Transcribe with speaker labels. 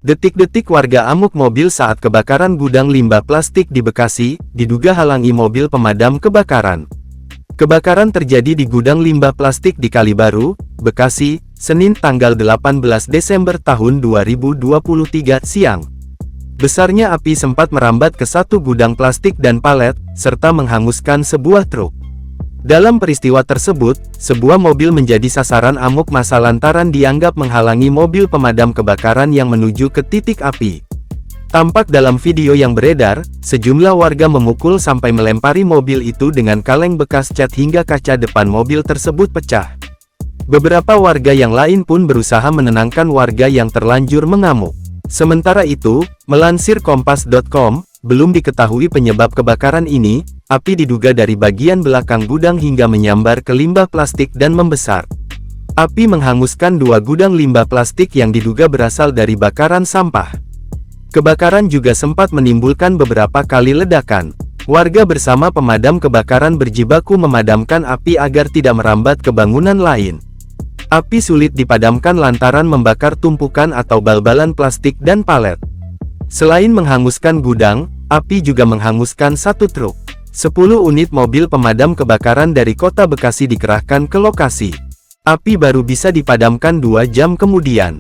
Speaker 1: Detik-detik warga amuk mobil saat kebakaran gudang limbah plastik di Bekasi, diduga halangi mobil pemadam kebakaran. Kebakaran terjadi di gudang limbah plastik di Kalibaru, Bekasi, Senin tanggal 18 Desember tahun 2023 siang. Besarnya api sempat merambat ke satu gudang plastik dan palet, serta menghanguskan sebuah truk. Dalam peristiwa tersebut, sebuah mobil menjadi sasaran amuk massa lantaran dianggap menghalangi mobil pemadam kebakaran yang menuju ke titik api. Tampak dalam video yang beredar, sejumlah warga memukul sampai melempari mobil itu dengan kaleng bekas cat hingga kaca depan mobil tersebut pecah. Beberapa warga yang lain pun berusaha menenangkan warga yang terlanjur mengamuk. Sementara itu, melansir Kompas.com, belum diketahui penyebab kebakaran ini. Api diduga dari bagian belakang gudang hingga menyambar ke limbah plastik dan membesar. Api menghanguskan dua gudang limbah plastik yang diduga berasal dari bakaran sampah. Kebakaran juga sempat menimbulkan beberapa kali ledakan. Warga bersama pemadam kebakaran berjibaku memadamkan api agar tidak merambat ke bangunan lain. Api sulit dipadamkan lantaran membakar tumpukan atau bal-balan plastik dan palet. Selain menghanguskan gudang, api juga menghanguskan satu truk. 10 unit mobil pemadam kebakaran dari kota Bekasi dikerahkan ke lokasi. Api baru bisa dipadamkan 2 jam kemudian.